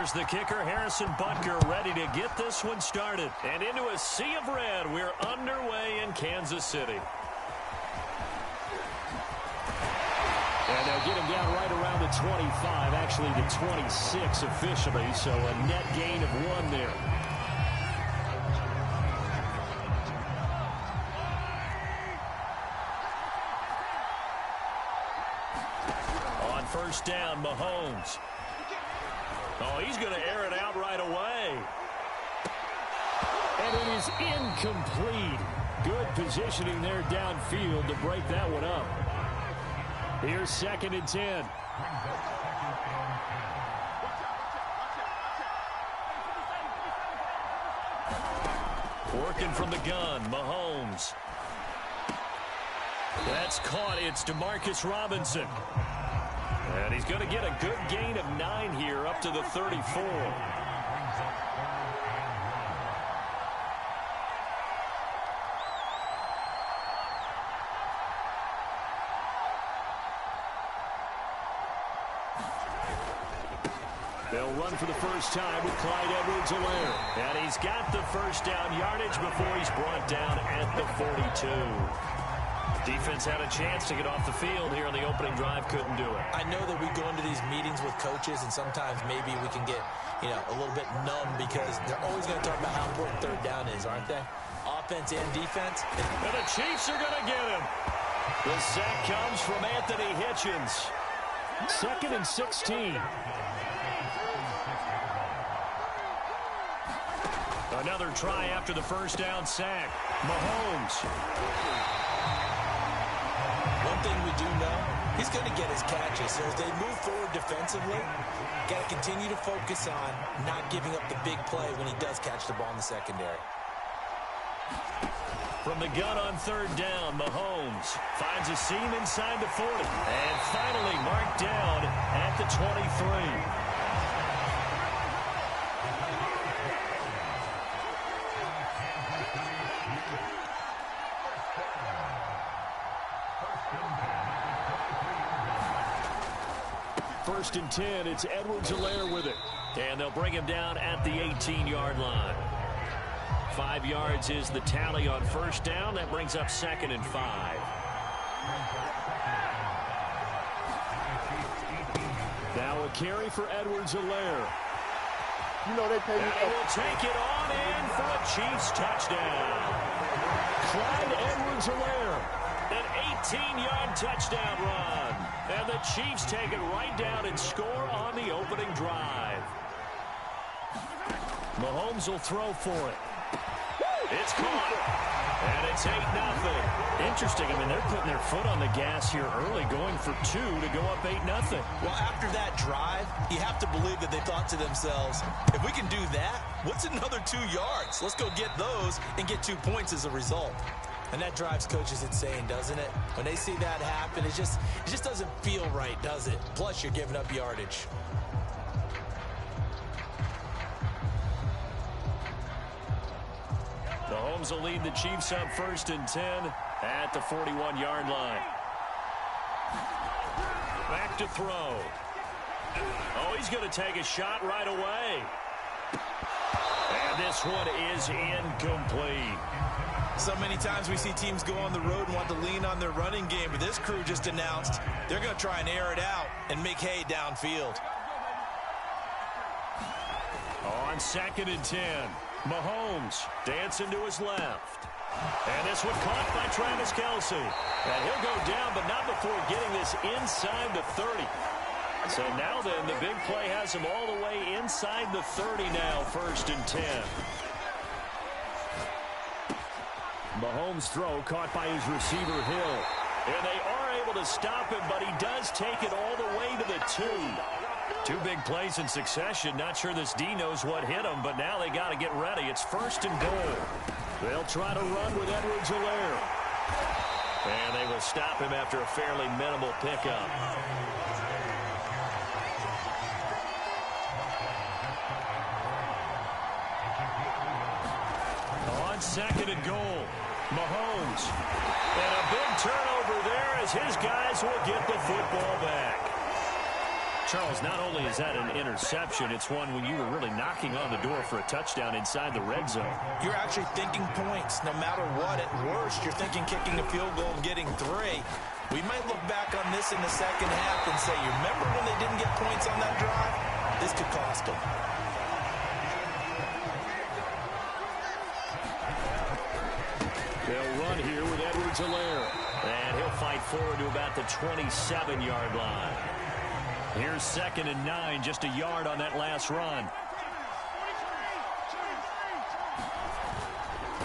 Here's the kicker, Harrison Butker, ready to get this one started. And into a sea of red, we're underway in Kansas City. And they'll get him down right around the 25, actually the 26 officially, so a net gain of 1 there. On first down, Mahomes. Oh, he's going to air it out right away. And it is incomplete. Good positioning there downfield to break that one up. Here's 2nd and 10. Working from the gun, Mahomes. That's caught. It's Demarcus Robinson. And he's going to get a good gain of 9 here up to the 34. They'll run for the first time with Clyde Edwards-Helaire. And he's got the first down yardage before he's brought down at the 42. Defense had a chance to get off the field here on the opening drive, couldn't do it. I know that we go into these meetings with coaches, and sometimes maybe we can get, a little bit numb because they're always going to talk about how important third down is, aren't they? Offense and defense. And the Chiefs are going to get him. The sack comes from Anthony Hitchens. 2nd and 16. Another try after the first down sack. Mahomes. One thing we do know, he's going to get his catches. So as they move forward defensively, got to continue to focus on not giving up the big play when he does catch the ball in the secondary. From the gun on third down, Mahomes finds a seam inside the 40. And finally marked down at the 23. First and 10, it's Edwards-Helaire with it. And they'll bring him down at the 18-yard line. 5 yards is the tally on first down. That brings up 2nd and 5. Now a carry for Edwards-Helaire. They pay you. And will take it on in for a Chiefs touchdown. Clyde Edwards-Helaire, an 18-yard touchdown run. And the Chiefs take it right down and score on the opening drive. Mahomes will throw for it. It's caught. And it's 8-0. Interesting. I mean, they're putting their foot on the gas here early, going for 2 to go up 8-0. Well, after that drive, you have to believe that they thought to themselves, if we can do that, what's another 2 yards? Let's go get those and get 2 points as a result. And that drives coaches insane, doesn't it? When they see that happen, it just doesn't feel right, does it? Plus, you're giving up yardage. Mahomes will lead the Chiefs up 1st and 10 at the 41-yard line. Back to throw. Oh, he's going to take a shot right away. And this one is incomplete. So many times we see teams go on the road and want to lean on their running game, but this crew just announced they're going to try and air it out and make hay downfield. On 2nd and 10, Mahomes dancing to his left. And this one caught by Travis Kelce. And he'll go down, but not before getting this inside the 30. So now then, the big play has him all the way inside the 30 now, 1st and 10. Mahomes' throw caught by his receiver, Hill. And they are able to stop him, but he does take it all the way to the 2. 2 big plays in succession. Not sure this D knows what hit him, but now they got to get ready. It's 1st and goal. They'll try to run with Edwards-Helaire. And they will stop him after a fairly minimal pickup. On 2nd and goal, Mahomes. And a big turnover there as his guys will get the football back. Charles, not only is that an interception, it's one when you were really knocking on the door for a touchdown inside the red zone. You're actually thinking points. No matter what, at worst, you're thinking kicking a field goal and getting 3. We might look back on this in the second half and say, you remember when they didn't get points on that drive? This could cost them. They'll run here with Edwards-Helaire. And he'll fight forward to about the 27-yard line. Here's 2nd and 9, just a yard on that last run.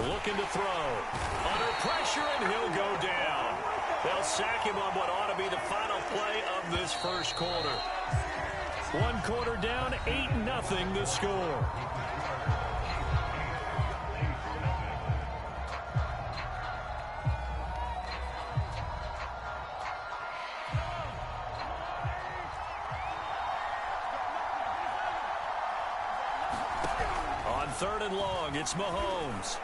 Looking to throw. Under pressure, and he'll go down. They'll sack him on what ought to be the final play of this first quarter. 1 quarter down, 8-0 the score. On 3rd and long, it's Mahomes.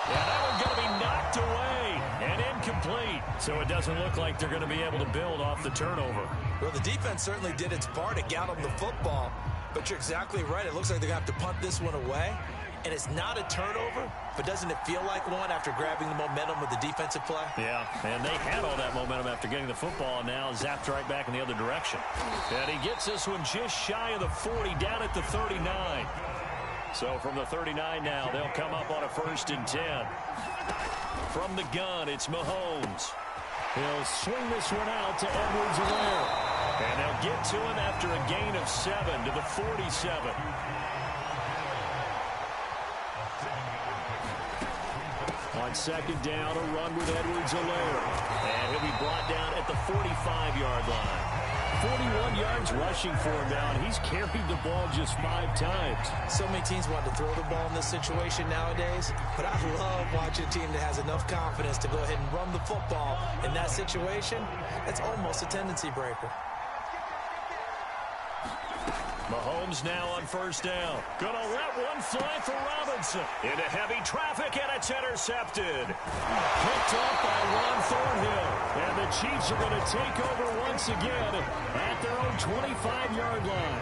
Yeah, that one's going to be knocked away and incomplete. So it doesn't look like they're going to be able to build off the turnover. Well, the defense certainly did its part to get them the football. But you're exactly right. It looks like they're going to have to punt this one away. And it's not a turnover, but doesn't it feel like one after grabbing the momentum with the defensive play? Yeah, and they had all that momentum after getting the football, and now zapped right back in the other direction. And he gets this one just shy of the 40, down at the 39. So from the 39 now, they'll come up on a 1st and 10. From the gun, it's Mahomes. He'll swing this one out to Edwards-Helaire. And they'll get to him after a gain of 7 to the 47. On 2nd down, a run with Edwards-Helaire. And he'll be brought down at the 45-yard line. 41 yards rushing for him now, and he's carried the ball just 5 times. So many teams want to throw the ball in this situation nowadays, but I love watching a team that has enough confidence to go ahead and run the football. In that situation, that's almost a tendency breaker. Mahomes now on 1st down. Gonna let one fly for Robinson. Into heavy traffic, and it's intercepted. Picked off by Ron Thornhill. And the Chiefs are going to take over once again at their own 25-yard line.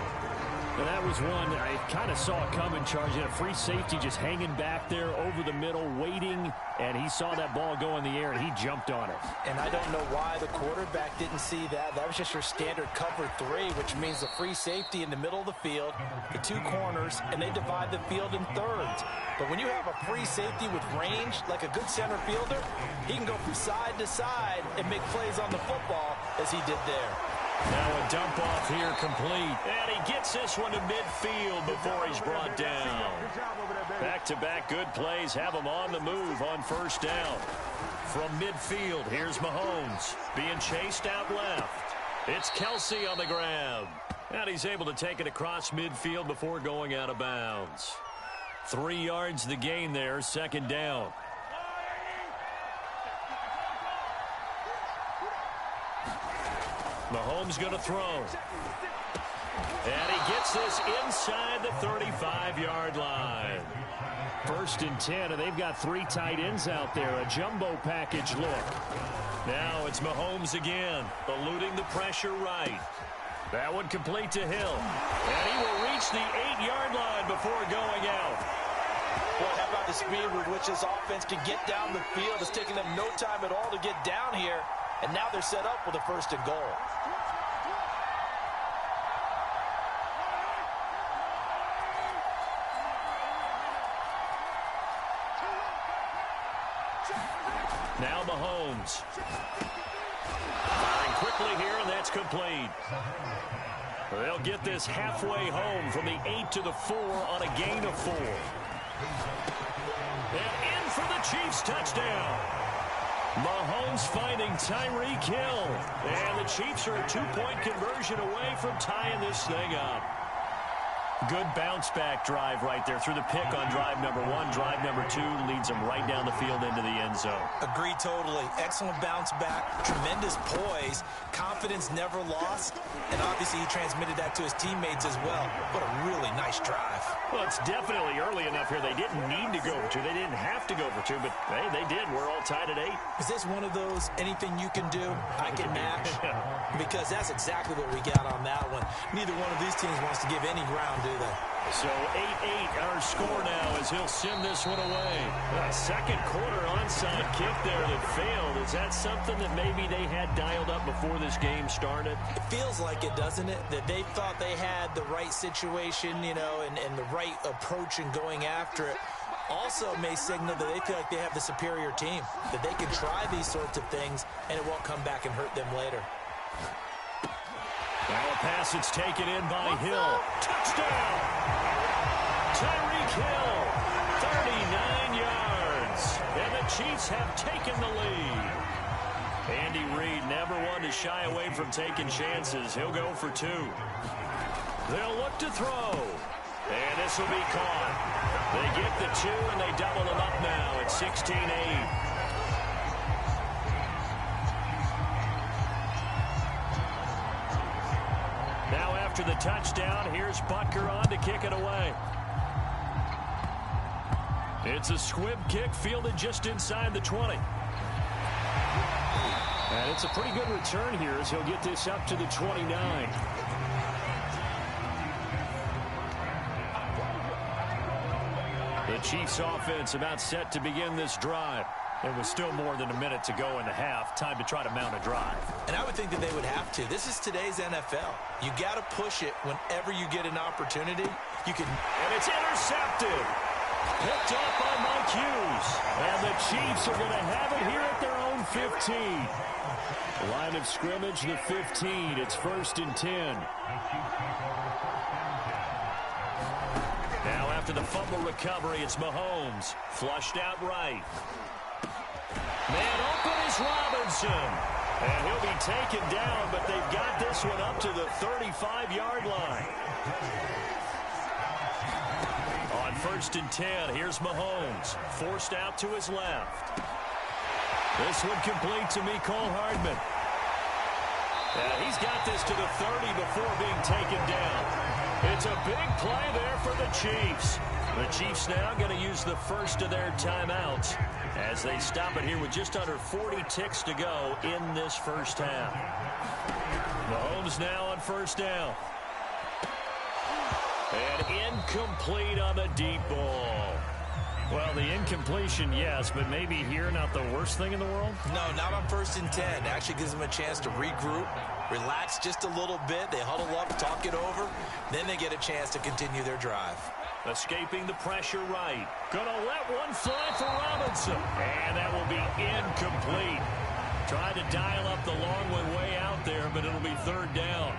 And that was one I kind of saw coming, Charge. He had a free safety just hanging back there over the middle, waiting, and he saw that ball go in the air, and he jumped on it. And I don't know why the quarterback didn't see that. That was just your standard cover 3, which means the free safety in the middle of the field, the 2 corners, and they divide the field in thirds. But when you have a free safety with range, like a good center fielder, he can go from side to side and make plays on the football as he did there. Now a dump off here complete. And he gets this one to midfield before he's brought down. Back-to-back good plays have him on the move on 1st down. From midfield, here's Mahomes being chased out left. It's Kelsey on the grab. And he's able to take it across midfield before going out of bounds. 3 yards the gain there, 2nd down. Mahomes going to throw. And he gets this inside the 35-yard line. 1st and 10, and they've got 3 tight ends out there. A jumbo package look. Now it's Mahomes again, eluding the pressure right. That one complete to Hill. And he will reach the 8-yard line before going out. Boy, how about the speed with which this offense can get down the field? It's taking them no time at all to get down here. And now they're set up with a 1st and goal. Now Mahomes. Firing quickly here, and that's complete. They'll get this halfway home from the 8 to the 4 on a gain of 4. And in for the Chiefs touchdown. Mahomes finding Tyreek Hill. And the Chiefs are a 2-point conversion away from tying this thing up. Good bounce-back drive right there through the pick on drive number 1. Drive number 2 leads them right down the field into the end zone. Agreed totally. Excellent bounce back. Tremendous poise. Confidence never lost. And obviously he transmitted that to his teammates as well. What a really nice drive. Well, it's definitely early enough here. They didn't need to go for two. They didn't have to go for two, but hey, they did. We're all tied at 8. Is this one of those anything you can do, I can match? Because that's exactly what we got on that one. Neither one of these teams wants to give any ground, do they? So 8-8 our score now as he'll send this one away. A second quarter onside kick there that failed. Is that something that maybe they had dialed up before this game started? It feels like it, doesn't it? That they thought they had the right situation, you know, and the right approach in going after it. Also may signal that they feel like they have the superior team, that they can try these sorts of things and it won't come back and hurt them later. Now a pass that's taken in by Hill. Touchdown! Tyreek Hill, 39 yards. And the Chiefs have taken the lead. Andy Reid never one to shy away from taking chances. He'll go for 2. They'll look to throw. And this will be caught. They get the 2, and they double them up now at 16-8. Now after the touchdown, here's Butker on to kick it away. It's a squib kick fielded just inside the 20. And it's a pretty good return here as he'll get this up to the 29. The Chiefs offense about set to begin this drive. There was still more than a minute to go in the half. Time to try to mount a drive. And I would think that they would have to. This is today's NFL. You got to push it whenever you get an opportunity. You can. And it's intercepted. Picked up by Mike Hughes. And the Chiefs are going to have it here at their own 15. Line of scrimmage, the 15. It's 1st and 10. Now after the fumble recovery, it's Mahomes. Flushed out right. Man open is Robinson. And he'll be taken down, but they've got this one up to the 35-yard line. On 1st and 10, here's Mahomes. Forced out to his left. This one complete to Mecole Hardman. Yeah, he's got this to the 30 before being taken down. It's a big play there for the Chiefs. The Chiefs now going to use the first of their timeouts as they stop it here with just under 40 ticks to go in this first half. Mahomes now on 1st down. And incomplete on the deep ball. Well, the incompletion, yes, but maybe here not the worst thing in the world? No, not on 1st and 10. Actually gives them a chance to regroup, relax just a little bit. They huddle up, talk it over. Then they get a chance to continue their drive. Escaping the pressure right. Gonna let one fly for Robinson. And that will be incomplete. Tried to dial up the long one way out there, but it'll be 3rd down.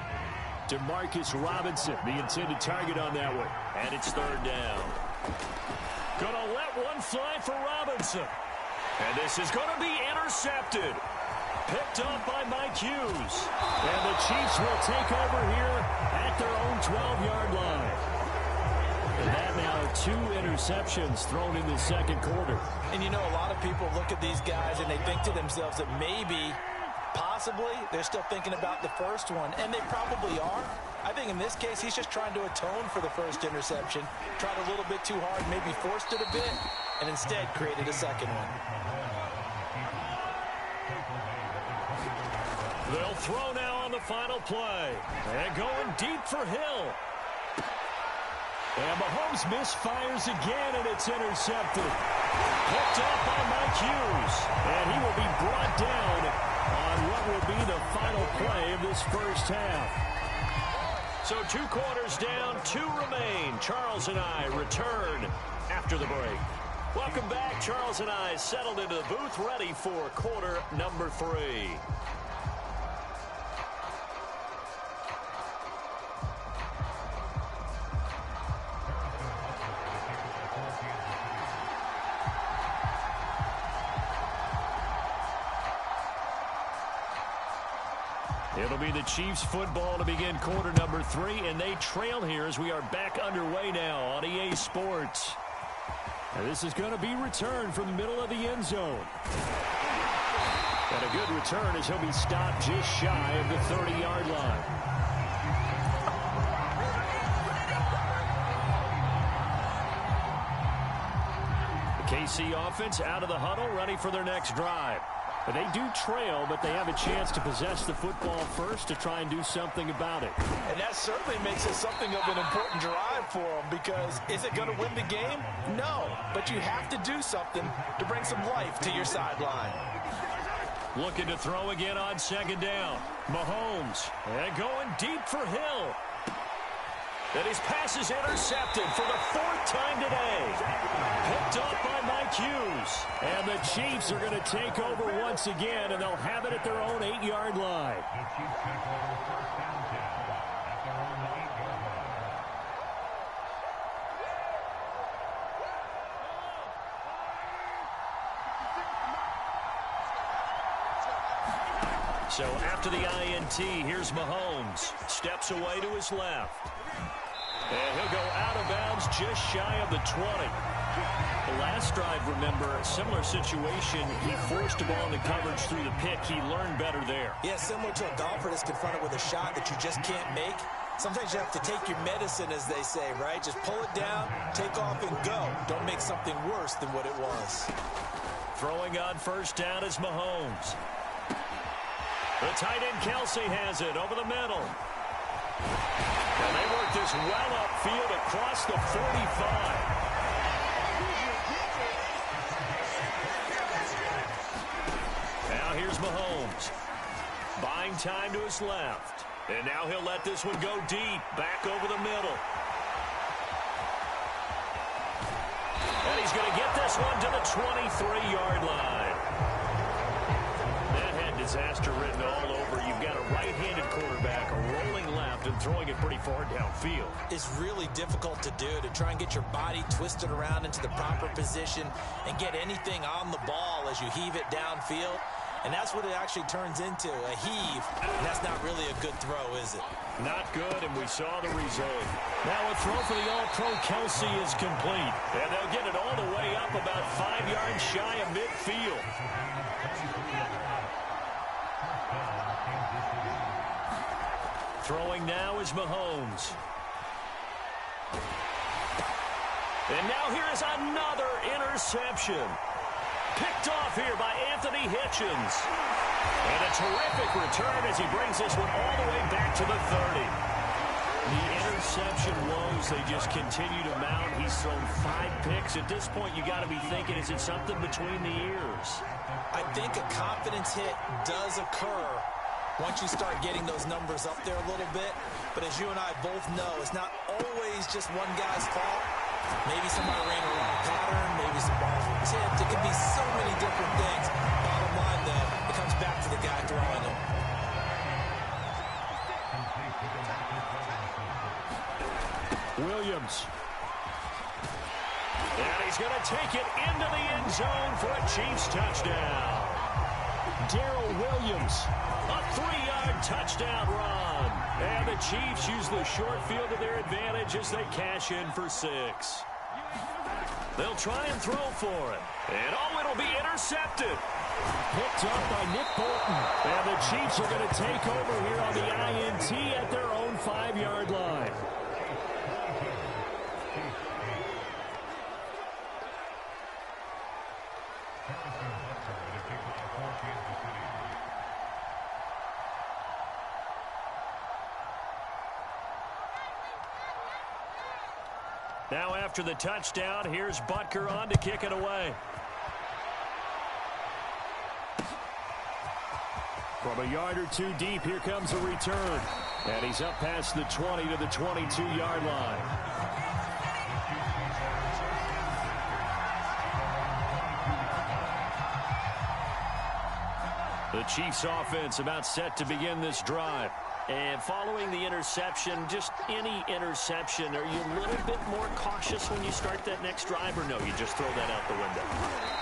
Demarcus Robinson, the intended target on that one. And it's 3rd down. Gonna let one fly for Robinson. And this is gonna be intercepted. Picked up by Mike Hughes. And the Chiefs will take over here at their own 12-yard line. And that now 2 interceptions thrown in the second quarter. And you know, a lot of people look at these guys and they think to themselves that maybe, possibly, they're still thinking about the first one. And they probably are. I think in this case, he's just trying to atone for the first interception. Tried a little bit too hard, maybe forced it a bit, and instead created a second one. They'll throw now on the final play. And going deep for Hill. And Mahomes misfires again, and it's intercepted. Picked up by Mike Hughes. And he will be brought down on what will be the final play of this first half. So 2 quarters down, 2 remain. Charles and I return after the break. Welcome back. Charles and I settled into the booth, ready for quarter number 3. It'll be the Chiefs football to begin quarter number 3, and they trail here as we are back underway now on EA Sports. And this is going to be returned from the middle of the end zone. And a good return as he'll be stopped just shy of the 30-yard line. KC offense out of the huddle, ready for their next drive. They do trail, but they have a chance to possess the football first to try and do something about it. And that certainly makes it something of an important drive for them, because is it going to win the game? No, but you have to do something to bring some life to your sideline. Looking to throw again on second down. Mahomes, and going deep for Hill. And his pass is intercepted for the 4th time today. Picked up by Mike Hughes. And the Chiefs are going to take over once again, and they'll have it at their own 8-yard line. So after the INT, here's Mahomes. Steps away to his left. And he'll go out of bounds just shy of the 20. The last drive, remember, similar situation. He forced a ball into coverage through the pick. He learned better there. Yeah, similar to a golfer that's confronted with a shot that you just can't make. Sometimes you have to take your medicine, as they say, right? Just pull it down, take off, and go. Don't make something worse than what it was. Throwing on first down is Mahomes. The tight end Kelsey has it over the middle. And they work this well upfield across the 45. Now here's Mahomes. Buying time to his left. And now he'll let this one go deep. Back over the middle. And he's going to get this one to the 23-yard line. That had disaster written all over. You've got a right-handed quarterback rolling left and throwing it pretty far downfield. It's really difficult to do, to try and get your body twisted around into the proper position and get anything on the ball as you heave it downfield. And that's what it actually turns into, a heave. And that's not really a good throw, is it? Not good, and we saw the result. Now a throw for the All-Pro Kelsey is complete. And they'll get it all the way up about 5 yards shy of midfield. Throwing now is Mahomes. And now here is another interception. Picked off here by Anthony Hitchens. And a terrific return as he brings this one all the way back to the 30. The interception woes, they just continue to mount. He's thrown 5 picks. At this point, you got to be thinking, is it something between the ears? I think a confidence hit does occur once you start getting those numbers up there a little bit. But as you and I both know, it's not always just one guy's fault. Maybe somebody ran a wrong pattern. Maybe some balls were tipped. It could be so many different things. Bottom line, though, it comes back to the guy throwing it. Williams. And he's going to take it into the end zone for a Chiefs touchdown. Darrell Williams, a 3-yard touchdown run. And the Chiefs use the short field to their advantage as they cash in for 6. They'll try and throw for it. And oh, it'll be intercepted. Picked up by Nick Bolton. And the Chiefs are going to take over here on the INT at their own 5-yard line. Now after the touchdown, here's Butker on to kick it away. From a yard or two deep, here comes a return. And he's up past the 20 to the 22-yard line. The Chiefs offense about set to begin this drive. And following the interception, just any interception, are you a little bit more cautious when you start that next drive, or no, you just throw that out the window?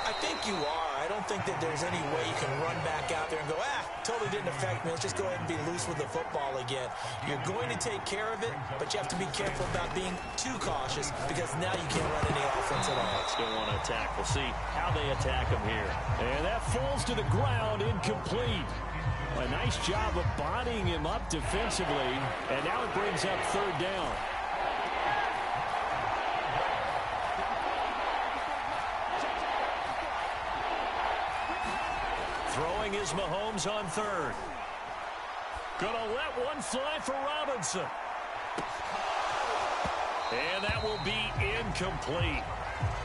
I think you are. I don't think that there's any way you can run back out there and go, totally didn't affect me. Let's just go ahead and be loose with the football again. You're going to take care of it, but you have to be careful about being too cautious, because now you can't run any offense at all. Still want to attack. We'll see how they attack him here. And that falls to the ground, incomplete. A nice job of bodying him up defensively, and now it brings up 3rd down. throwing is Mahomes on third. Gonna let one fly for Robinson. And that will be incomplete.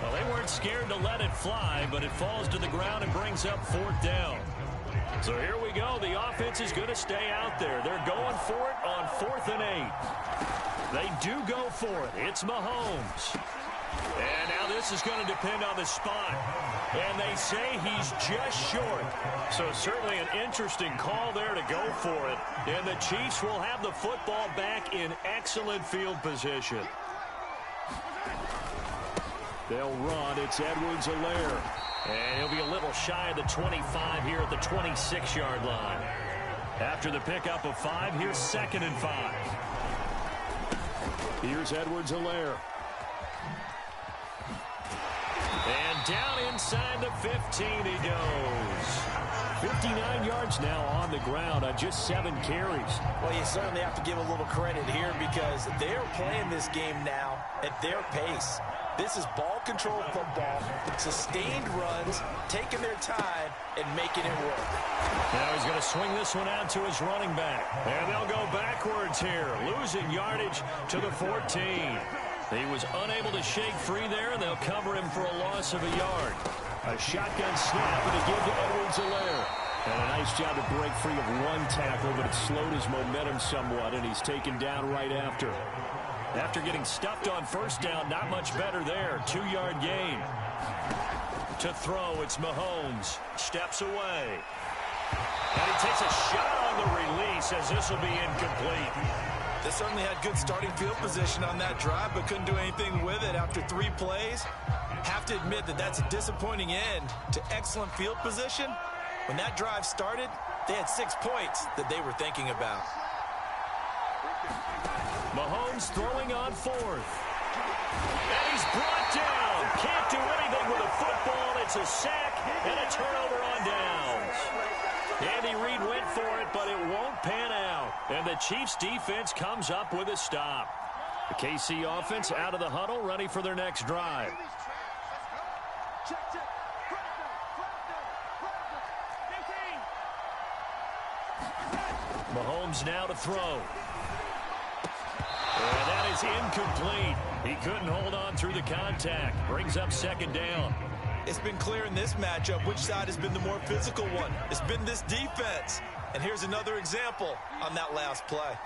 Well, they weren't scared to let it fly, but it falls to the ground and brings up fourth down. So here we go. The offense is going to stay out there. They're going for it on 4th and 8. They do go for it. It's Mahomes. And now this is going to depend on the spot. And they say he's just short. So certainly an interesting call there to go for it. And the Chiefs will have the football back in excellent field position. They'll run. It's Edwards-Helaire. And he'll be a little shy of the 25 here at the 26-yard line. After the pickup of 5, here's 2nd and 5. Here's Edwards-Helaire. And down inside the 15 he goes. 59 yards now on the ground on just 7 carries. Well, you certainly have to give a little credit here because they're playing this game now at their pace. This is ball control football, sustained runs, taking their time, and making it work. Now he's going to swing this one out to his running back. And they'll go backwards here, losing yardage to the 14. He was unable to shake free there, and they'll cover him for a loss of a yard. A shotgun snap and a give to Edwards-Helaire. And a nice job to break free of one tackle, but it slowed his momentum somewhat, and he's taken down right after. After getting stuffed on first down, not much better there. 2-yard gain. To throw, it's Mahomes. Steps away. And he takes a shot on the release as this will be incomplete. They certainly had good starting field position on that drive, but couldn't do anything with it after 3 plays. Have to admit that that's a disappointing end to excellent field position. When that drive started, they had 6 points that they were thinking about. Mahomes throwing on 4th. And he's brought down. Can't do anything with a football. It's a sack and a turnover on downs. Andy Reid went for it, but it won't pan out. And the Chiefs defense comes up with a stop. The KC offense out of the huddle, ready for their next drive. Mahomes now to throw. And that is incomplete. He couldn't hold on through the contact. Brings up 2nd down. It's been clear in this matchup which side has been the more physical one. It's been this defense. And here's another example on that last play.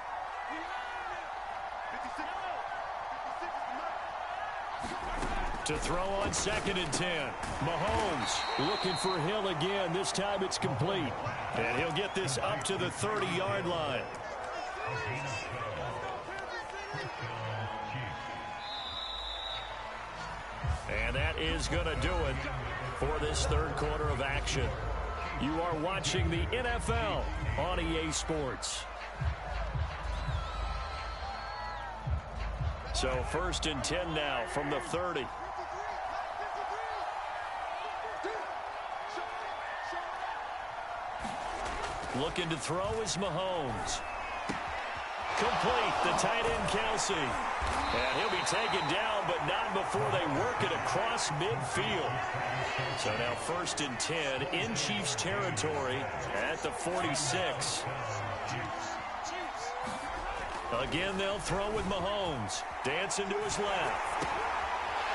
To throw on 2nd and 10. Mahomes looking for Hill again. This time it's complete. And he'll get this up to the 30-yard line. And that is going to do it for this 3rd quarter of action. You are watching the NFL on EA Sports. So 1st and 10 now from the 30. Looking to throw is Mahomes. Complete, the tight end Kelsey. And he'll be taken down, but not before they work it across midfield. So now 1st and 10 in Chiefs territory at the 46. Again, they'll throw with Mahomes. Dancing to his left.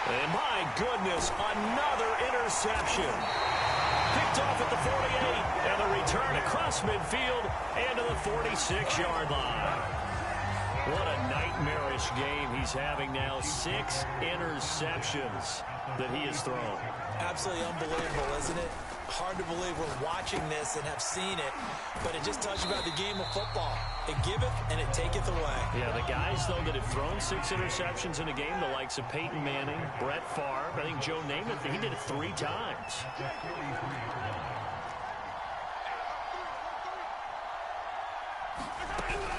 And my goodness, another interception. Picked off at the 48, and the return across midfield and to the 46-yard line. What a nightmarish game he's having now. 6 interceptions that he has thrown. Absolutely unbelievable, isn't it? Hard to believe we're watching this and have seen it, but it just tells you about the game of football. It giveth and it taketh away. Yeah, the guys, though, that have thrown 6 interceptions in a game, the likes of Peyton Manning, Brett Favre, I think Joe Namath, he did it 3 times.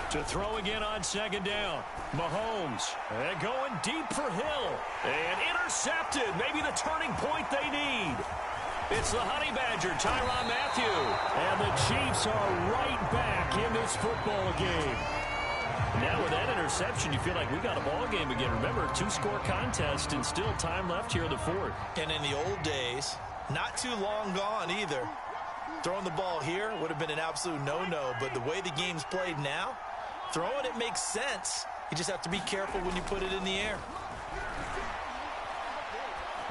To throw again on 2nd down. Mahomes and going deep for Hill. And intercepted. Maybe the turning point they need. It's the Honey Badger, Tyrann Mathieu. And the Chiefs are right back in this football game. Now with that interception, you feel like we got a ball game again. Remember, 2-score contest and still time left here in the 4th. And in the old days, not too long gone either, Throwing the ball here would have been an absolute no-no, but the way the game's played now, throwing it makes sense. You just have to be careful when you put it in the air.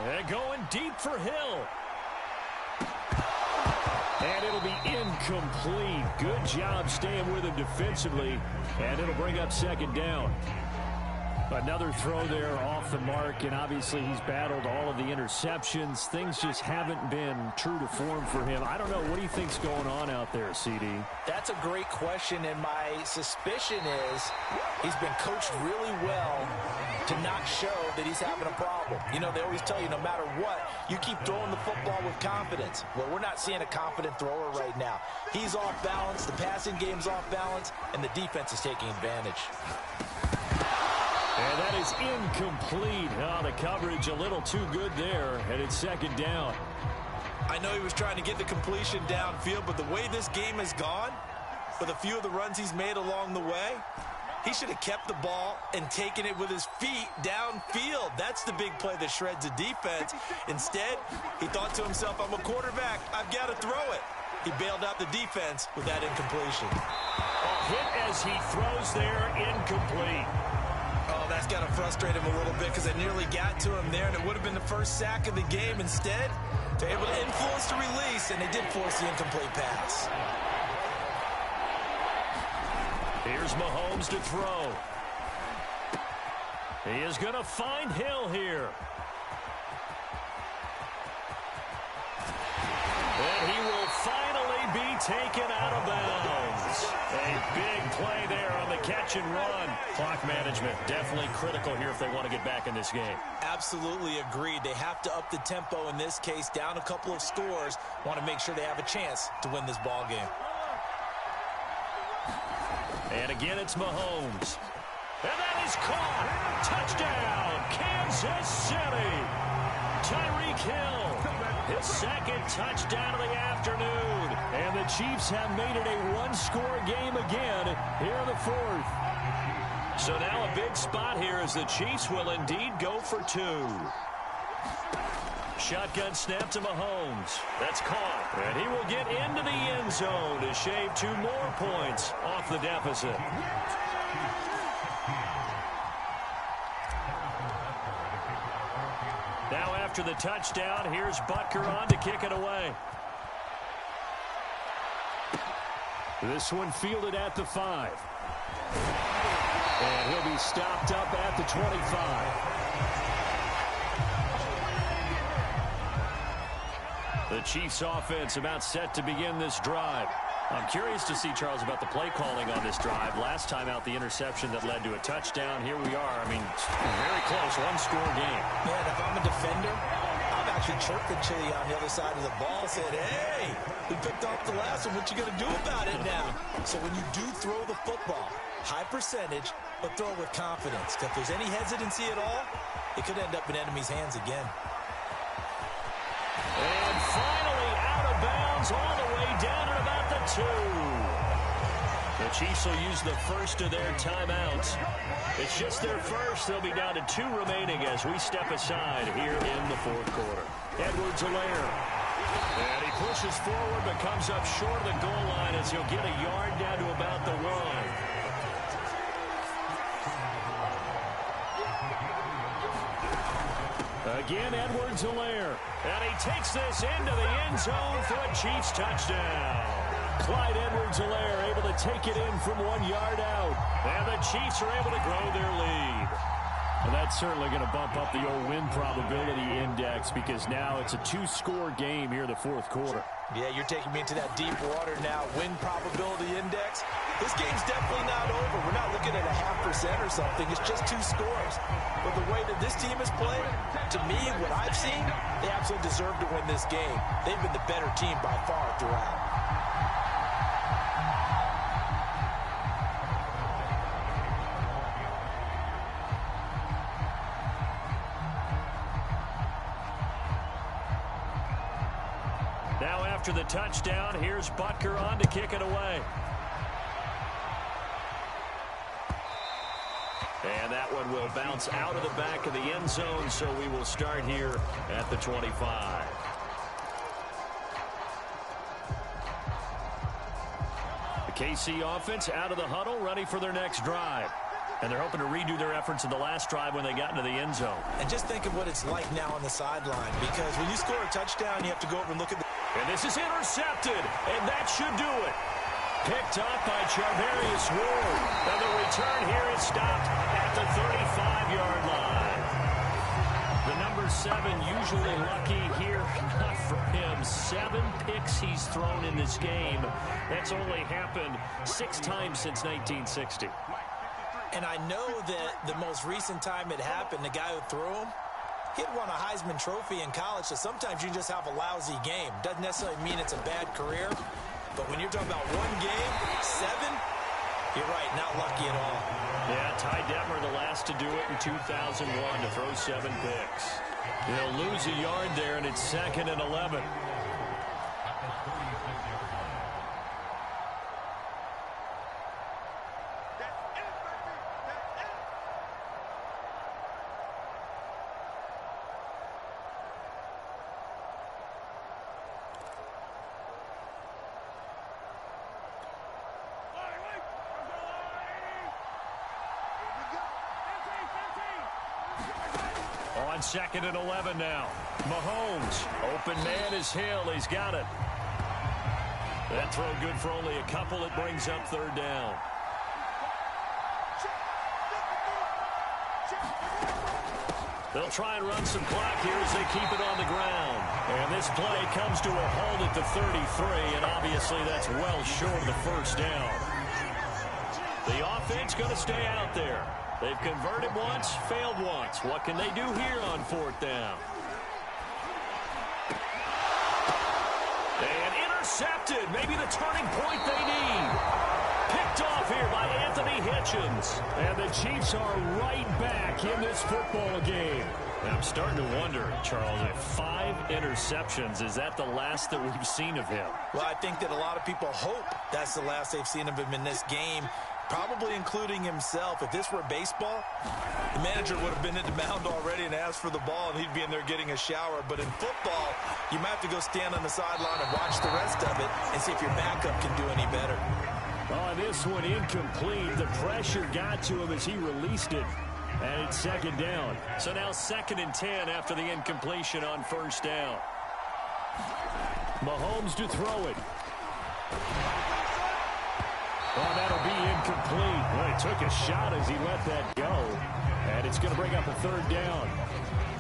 They're going deep for Hill. And it'll be incomplete. Good job staying with him defensively. And it'll bring up second down. Another throw there off the mark, and obviously he's battled all of the interceptions. Things just haven't been true to form for him. I don't know. What do you think's going on out there, CD? That's a great question, and my suspicion is he's been coached really well to not show that he's having a problem. You know, they always tell you no matter what, you keep throwing the football with confidence. Well, we're not seeing a confident thrower right now. He's off balance, the passing game's off balance, and the defense is taking advantage. And that is incomplete. Oh, the coverage a little too good there, and it's second down. I know he was trying to get the completion downfield, but the way this game has gone, with a few of the runs he's made along the way, he should have kept the ball and taken it with his feet downfield. That's the big play that shreds the defense. Instead, he thought to himself, I'm a quarterback, I've got to throw it. He bailed out the defense with that incompletion. A hit as he throws there, incomplete. Oh, that's got to frustrate him a little bit because I nearly got to him there, and it would have been the first sack of the game. Instead, they're able to influence the release, and they did force the incomplete pass. Here's Mahomes to throw. He is going to find Hill here. And he will finally be taken out of bounds. A big play there on the catch and run. Clock management definitely critical here if they want to get back in this game. Absolutely agreed. They have to up the tempo in this case, down a couple of scores. Want to make sure they have a chance to win this ball game. And again, it's Mahomes. And that is caught. Touchdown, Kansas City. Tyreek Hill. His second touchdown of the afternoon. And the Chiefs have made it a one-score game again here in the fourth. So now a big spot here as the Chiefs will indeed go for two. Shotgun snap to Mahomes. That's caught. And he will get into the end zone to shave 2 more points off the deficit. Now after the touchdown, here's Butker on to kick it away. This one fielded at the 5. And he'll be stopped up at the 25. The Chiefs offense about set to begin this drive. I'm curious to see, Charles, about the play calling on this drive. Last time out, the interception that led to a touchdown. Here we are. I mean, very close, one-score game. Man, if I'm a defender, I'm actually chirping Chili on the other side of the ball, saying, hey, we picked off the last one. What you going to do about it now? So when you do throw the football, high percentage, but throw it with confidence. If there's any hesitancy at all, it could end up in enemy's hands again. And finally out of bounds all the way down at about the 2. The Chiefs will use the first of their timeouts. It's just their first. They'll be down to 2 remaining as we step aside here in the fourth quarter. Edwards-Helaire. And he pushes forward but comes up short of the goal line as he'll get a yard down to about the 1. Again, Edwards-Helaire. And he takes this into the end zone for a Chiefs touchdown. Clyde Edwards-Helaire able to take it in from 1 yard out. And the Chiefs are able to grow their lead. And that's certainly going to bump up the old win probability index because now it's a 2-score game here in the fourth quarter. Yeah, you're taking me into that deep water now. Win probability index. This game's definitely not over. We're not looking at a 0.5% or something. It's just 2 scores. But the way that this team has played, to me, what I've seen, they absolutely deserve to win this game. They've been the better team by far throughout. Now after the touchdown, here's Butker on to kick it away. And that one will bounce out of the back of the end zone, so we will start here at the 25. KC offense out of the huddle, ready for their next drive. And they're hoping to redo their efforts in the last drive when they got into the end zone. And just think of what it's like now on the sideline, because when you score a touchdown, you have to go over and look at the... And this is intercepted, and that should do it. Picked up by Charvarius Ward. And the return here is stopped at the 35-yard line. The number 7 usually lucky here. Not for him. 7 picks he's thrown in this game. That's only happened 6 times since 1960. And I know that the most recent time it happened, the guy who threw him, he'd won a Heisman Trophy in college, so sometimes you just have a lousy game. Doesn't necessarily mean it's a bad career, but when you're talking about one game, 7, you're right, not lucky at all. Yeah, Ty Detmer, the last to do it in 2001, to throw 7 picks. They'll lose a yard there, and it's 2nd and 11. On 2nd and 11 now. Mahomes. Open man is Hill. He's got it. That throw good for only a couple. It brings up 3rd down. They'll try and run some clock here as they keep it on the ground. And this play comes to a halt at the 33, and obviously that's well short of the 1st down. The offense going to stay out there. They've converted once, failed once. What can they do here on 4th down? And intercepted. Maybe the turning point they need. Picked off here by Anthony Hitchens. And the Chiefs are right back in this football game. And I'm starting to wonder, Charles, if 5 interceptions, is that the last that we've seen of him? Well, I think that a lot of people hope that's the last they've seen of him in this game, probably including himself. If this were baseball, the manager would have been at the mound already and asked for the ball, and he'd be in there getting a shower. But in football, you might have to go stand on the sideline and watch the rest of it and see if your backup can do any better. Oh, this one incomplete. The pressure got to him as he released it. And it's 2nd down. So now 2nd and 10 after the incompletion on 1st down. Mahomes to throw it. Oh, that'll be incomplete. Well, he took a shot as he let that go. And it's going to bring up a 3rd down.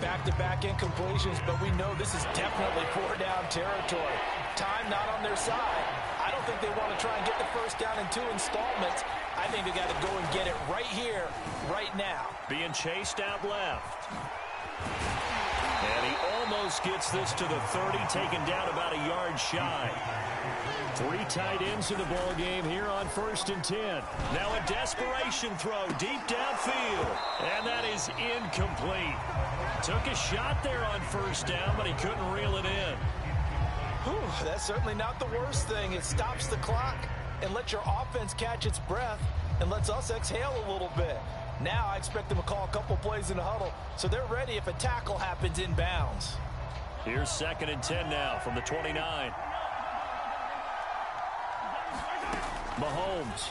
Back-to-back incompletions, but we know this is definitely 4-down territory. Time not on their side. I don't think they want to try and get the 1st down in 2 installments. I think they got to go and get it right here, right now. Being chased out left. And he almost gets this to the 30, taken down about a yard shy. 3 tight ends in the ball game here on 1st and 10. Now a desperation throw deep downfield. And that is incomplete. Took a shot there on 1st down, but he couldn't reel it in. Whew, that's certainly not the worst thing. It stops the clock and lets your offense catch its breath and lets us exhale a little bit. Now I expect them to call a couple plays in the huddle, so they're ready if a tackle happens in bounds. Here's 2nd and 10 now from the 29. Mahomes.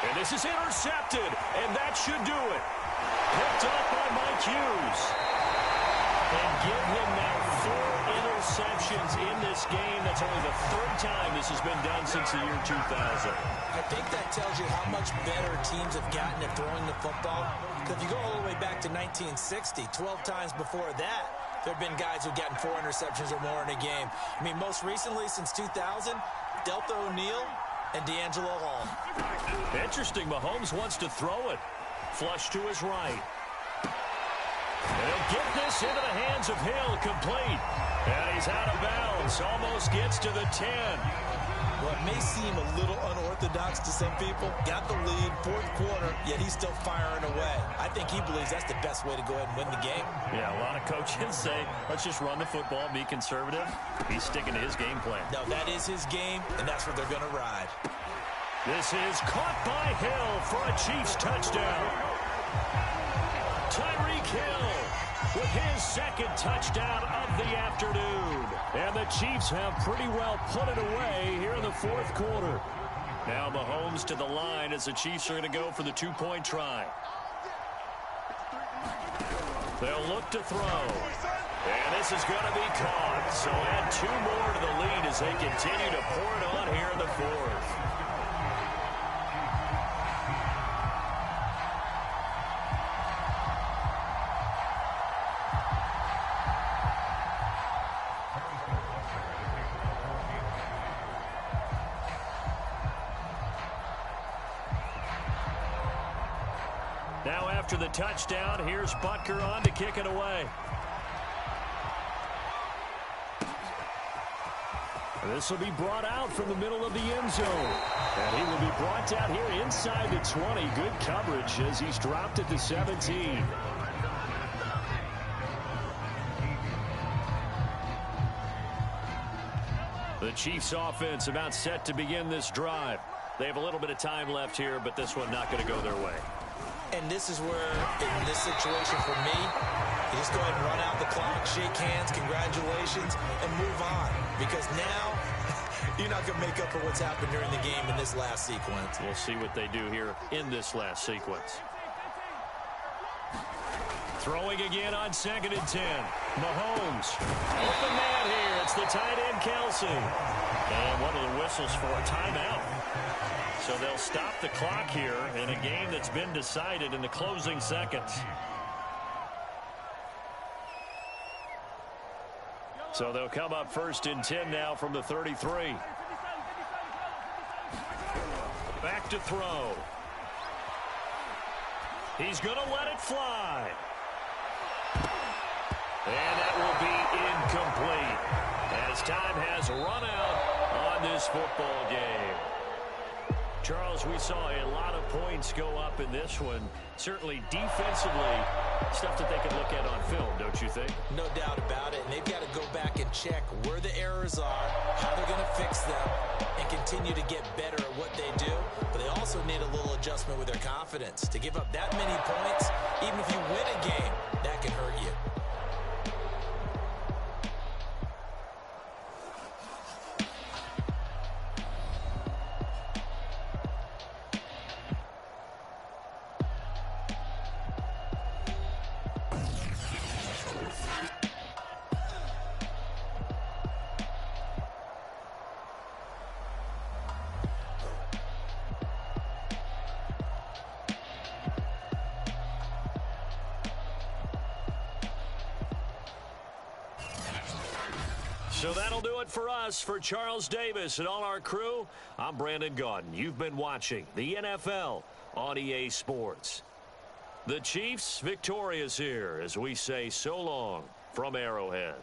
And this is intercepted, and that should do it. Picked up by Mike Hughes. And give him now 4 interceptions in this game. That's only the 3rd time this has been done since the year 2000. I think that tells you how much better teams have gotten at throwing the football. Because if you go all the way back to 1960, 12 times before that, there have been guys who've gotten 4 interceptions or more in a game. I mean, most recently, since 2000, Delta O'Neal and D'Angelo Hall. Interesting. Mahomes wants to throw it. Flush to his right. And he'll get this into the hands of Hill, complete. And he's out of bounds. Almost gets to the 10. Well, it may seem a little unorthodox to some people. Got the lead, 4th quarter, yet he's still firing away. I think he believes that's the best way to go ahead and win the game. Yeah, a lot of coaches say, let's just run the football, be conservative. He's sticking to his game plan. No, that is his game, and that's what they're going to ride. This is caught by Hill for a Chiefs touchdown. Tyreek Hill with his second touchdown of the afternoon. And the Chiefs have pretty well put it away here in the fourth quarter. Now Mahomes to the line as the Chiefs are going to go for the two-point try. They'll look to throw. And this is going to be caught. So add 2 more to the lead as they continue to pour it on here in the fourth. Now after the touchdown, here's Butker on to kick it away. This will be brought out from the middle of the end zone. And he will be brought down here inside the 20. Good coverage as he's dropped at the 17. The Chiefs offense about set to begin this drive. They have a little bit of time left here, but this one not going to go their way. And this is where, in this situation for me, you just go ahead and run out the clock, shake hands, congratulations, and move on. Because now, you're not going to make up for what's happened during the game in this last sequence. We'll see what they do here in this last sequence. Throwing again on 2nd and 10. Mahomes. Open man here. It's the tight end, Kelsey. And one of the whistles for a timeout. So they'll stop the clock here in a game that's been decided in the closing seconds. So they'll come up 1st and 10 now from the 33. Back to throw. He's going to let it fly. And that will be incomplete as time has run out on this football game. Charles, we saw a lot of points go up in this one. Certainly defensively, stuff that they can look at on film, don't you think? No doubt about it. And they've got to go back and check where the errors are, how they're going to fix them, and continue to get better at what they do. But they also need a little adjustment with their confidence. To give up that many points, even if you win a game, that can hurt you. So that'll do it for us. For Charles Davis and all our crew, I'm Brandon Gaudin. You've been watching the NFL on EA Sports. The Chiefs victorious here as we say so long from Arrowhead.